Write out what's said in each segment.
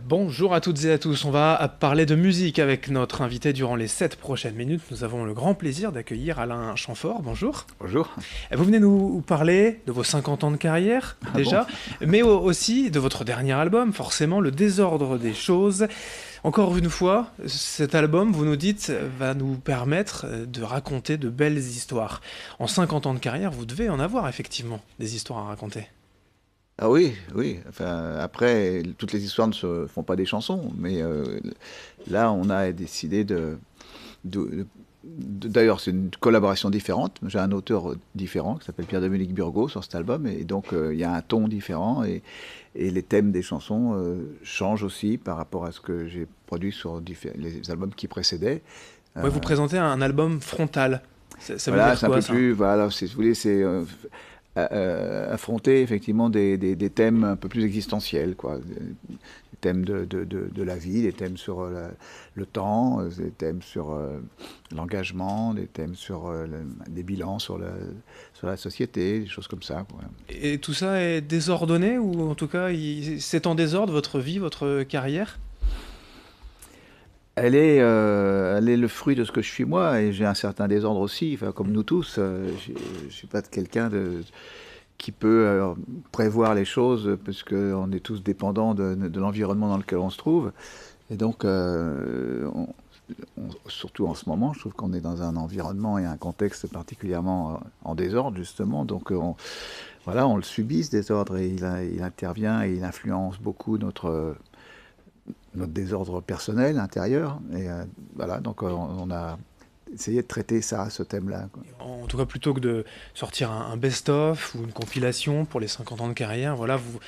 Bonjour à toutes et à tous, on va parler de musique avec notre invité durant les 7 prochaines minutes. Nous avons le grand plaisir d'accueillir Alain Chamfort, bonjour. Bonjour. Vous venez nous parler de vos 50 ans de carrière Ah bon? déjà, mais aussi de votre dernier album, forcément Le désordre des choses. Encore une fois, cet album, vous nous dites, va nous permettre de raconter de belles histoires. En 50 ans de carrière, vous devez en avoir effectivement des histoires à raconter. Ah oui, oui. Enfin, après, toutes les histoires ne se font pas des chansons, mais là, on a décidé de- d'ailleurs, c'est une collaboration différente. J'ai un auteur différent qui s'appelle Pierre-Dominique Burgot sur cet album, et donc il y a un ton différent, et les thèmes des chansons changent aussi par rapport à ce que j'ai produit sur les albums qui précédaient. Ouais, vous Euh, présentez un album frontal. Ça veut voilà, dire c'est un quoi peu ça? plus, voilà, si vous voulez, c'est affronter effectivement des thèmes un peu plus existentiels, quoi. Des thèmes de la vie, des thèmes sur le temps, des thèmes sur l'engagement, des thèmes sur des bilans sur la société, des choses comme ça, quoi. Et tout ça est désordonné ou en tout cas c'est en désordre votre vie, votre carrière? Elle est le fruit de ce que je suis moi, et j'ai un certain désordre aussi, enfin, comme nous tous. Je suis pas quelqu'un qui peut prévoir les choses, parce qu'on est tous dépendants de l'environnement dans lequel on se trouve. Et donc, surtout en ce moment, je trouve qu'on est dans un environnement et un contexte particulièrement en désordre, justement. Donc, voilà, on le subit, ce désordre, et il intervient et il influence beaucoup notre désordre personnel, intérieur. Et voilà, donc on a essayé de traiter ça, ce thème-là, quoi. En tout cas, plutôt que de sortir un best-of ou une compilation pour les 50 ans de carrière, voilà, vous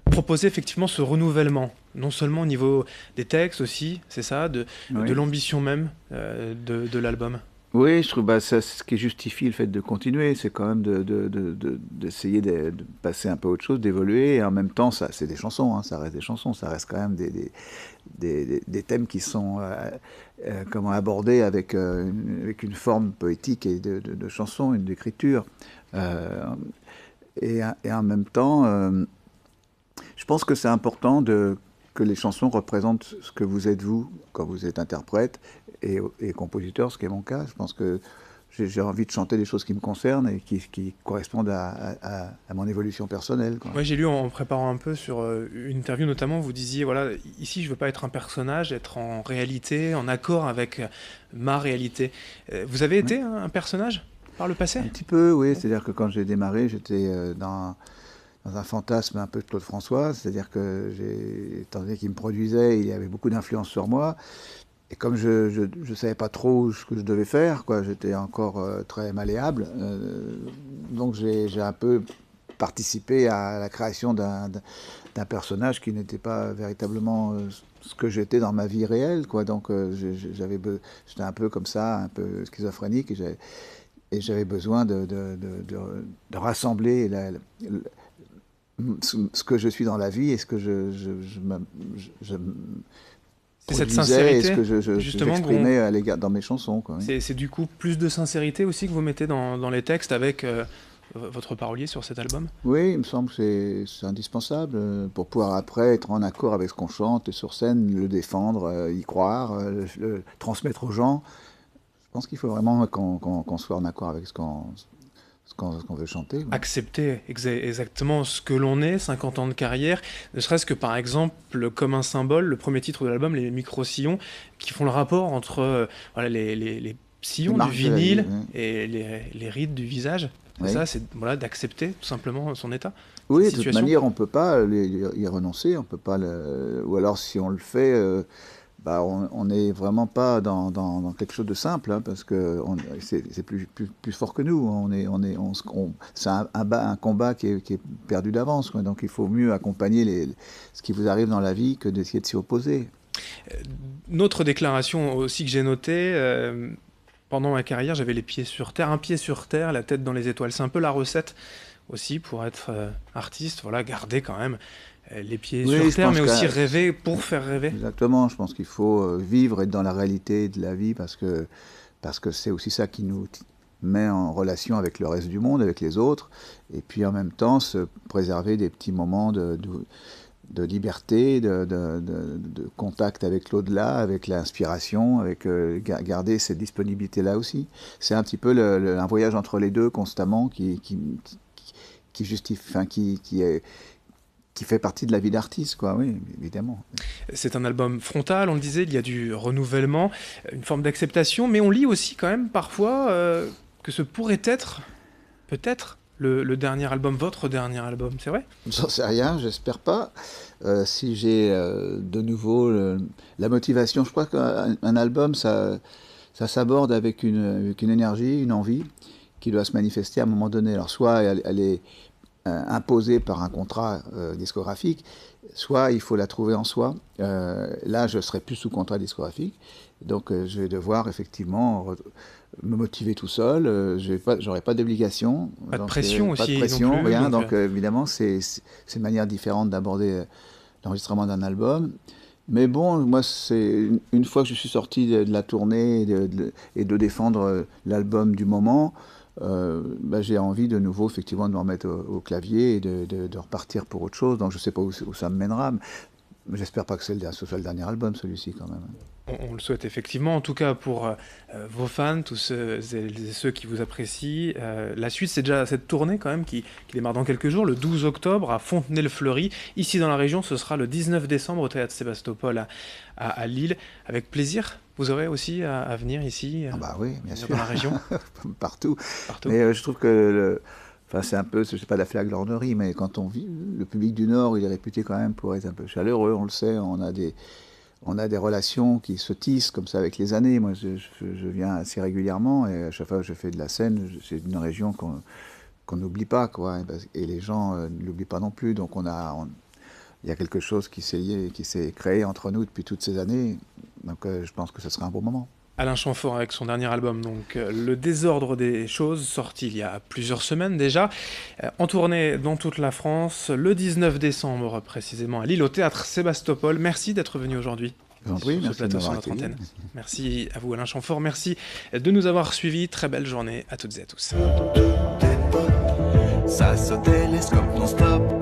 proposez effectivement ce renouvellement, non seulement au niveau des textes aussi, c'est ça, de Oui. l'ambition même de l'album. Oui, je trouve bah, ça, c'est ce qui justifie le fait de continuer, c'est quand même d'essayer de passer un peu à autre chose, d'évoluer, et en même temps, ça, c'est des chansons, hein, ça reste des chansons, ça reste quand même des thèmes qui sont comment abordés avec une forme poétique et de chanson, une d'écriture. Euh, et en même temps, je pense que c'est important que les chansons représentent ce que vous êtes vous, quand vous êtes interprète et compositeur, ce qui est mon cas. Je pense que j'ai envie de chanter des choses qui me concernent et qui correspondent à mon évolution personnelle, quoi. Ouais, j'ai lu en préparant un peu sur une interview notamment, vous disiez, voilà, ici je veux pas être un personnage, être en réalité, en accord avec ma réalité. Vous avez Oui. été un personnage par le passé? Un petit peu, oui. Ouais. C'est-à-dire que quand j'ai démarré, j'étais dans un fantasme un peu de Claude François. C'est-à-dire que étant donné qu'il me produisait, il y avait beaucoup d'influence sur moi. Et comme je savais pas trop ce que je devais faire, quoi, j'étais encore très malléable. Donc j'ai un peu participé à la création d'un personnage qui n'était pas véritablement ce que j'étais dans ma vie réelle, quoi. Donc j'étais un peu comme ça, un peu schizophrénique, et j'avais besoin de rassembler ce que je suis dans la vie et ce que je C'est cette produisais et ce sincérité, que justement, j'exprimais à l'égard dans mes chansons, quoi, oui. c'est du coup plus de sincérité aussi que vous mettez dans les textes avec votre parolier sur cet album? Oui, il me semble que c'est indispensable pour pouvoir après être en accord avec ce qu'on chante et sur scène, le défendre, y croire, le transmettre aux gens. Je pense qu'il faut vraiment qu'on soit en accord avec ce qu'on veut chanter, ouais. Accepter exactement ce que l'on est, 50 ans de carrière, ne serait-ce que par exemple comme un symbole, le premier titre de l'album, les micro-sillons, qui font le rapport entre voilà, les Les sillons du marques de la vie, vinyle oui. et les rides du visage. C'est Oui. ça, c'est voilà, d'accepter tout simplement son état, cette Oui, de toute situation. manière, on peut pas y renoncer, on peut pas ou alors si on le fait, bah, on n'est vraiment pas dans quelque chose de simple, hein, parce que c'est plus fort que nous. C'est un combat qui est perdu d'avance, quoi. Donc il faut mieux accompagner ce qui vous arrive dans la vie que d'essayer de s'y opposer. Une autre déclaration aussi que j'ai notée, pendant ma carrière, j'avais les pieds sur terre, un pied sur terre, la tête dans les étoiles. C'est un peu la recette aussi pour être artiste, voilà, garder quand même les pieds Oui, sur je terre, pense mais que aussi rêver pour faire rêver. exactement. Je pense qu'il faut vivre, être dans la réalité de la vie, parce que c'est aussi ça qui nous met en relation avec le reste du monde, avec les autres, et puis en même temps se préserver des petits moments liberté, de contact avec l'au-delà, avec l'inspiration, avec garder cette disponibilité-là aussi. C'est un petit peu un voyage entre les deux constamment qui justifie, enfin, qui fait partie de la vie d'artiste, quoi, oui, évidemment. C'est un album frontal, on le disait, il y a du renouvellement, une forme d'acceptation, mais on lit aussi quand même parfois que ce pourrait être, peut-être, le dernier album, votre dernier album, c'est vrai? J'en sais rien, j'espère pas. Si j'ai de nouveau la motivation, je crois qu'un album, ça s'aborde avec une énergie, une envie qui doit se manifester à un moment donné. Alors soit elle est imposée par un contrat discographique, soit il faut la trouver en soi. Là, je serai plus sous contrat discographique, donc je vais devoir effectivement me motiver tout seul. J'aurai pas d'obligation. Pas de pression aussi. Pas de pression, non plus, rien. Donc évidemment, c'est une manière différente d'aborder l'enregistrement d'un album. Mais bon, moi, c'est une fois que je suis sorti de la tournée et de défendre l'album du moment, j'ai envie de nouveau, effectivement, de me remettre au clavier et de repartir pour autre chose. Donc je ne sais pas où ça me mènera. Mais j'espère pas que ce soit le dernier album, celui-ci, quand même. On le souhaite effectivement, en tout cas pour vos fans, tous ceux qui vous apprécient. La suite, c'est déjà cette tournée quand même qui démarre dans quelques jours, le 12 octobre à Fontenay-le-Fleury. Ici dans la région, ce sera le 19 décembre au Théâtre Sébastopol à Lille. Avec plaisir, vous aurez aussi à venir ici bah oui, bien sûr. Dans la région. Partout. Mais je trouve que enfin, c'est un peu, je sais pas, la flagornerie, mais quand on vit, le public du Nord, il est réputé quand même pour être un peu chaleureux, on le sait, on a des relations qui se tissent comme ça avec les années. Moi, je viens assez régulièrement et à chaque fois que je fais de la scène, c'est une région qu'on n'oublie pas, quoi. Et les gens ne l'oublient pas non plus. Donc il y a quelque chose qui s'est créé entre nous depuis toutes ces années. Donc je pense que ce sera un bon moment. Alain Chamfort avec son dernier album, donc Le désordre des choses, sorti il y a plusieurs semaines déjà, en tournée dans toute la France, le 19 décembre précisément à Lille, au Théâtre Sébastopol. Merci d'être venu aujourd'hui. Oui, merci de m'avoir accueilli. Merci à vous Alain Chamfort, merci de nous avoir suivis. Très belle journée à toutes et à tous. Ça se télescope non-stop.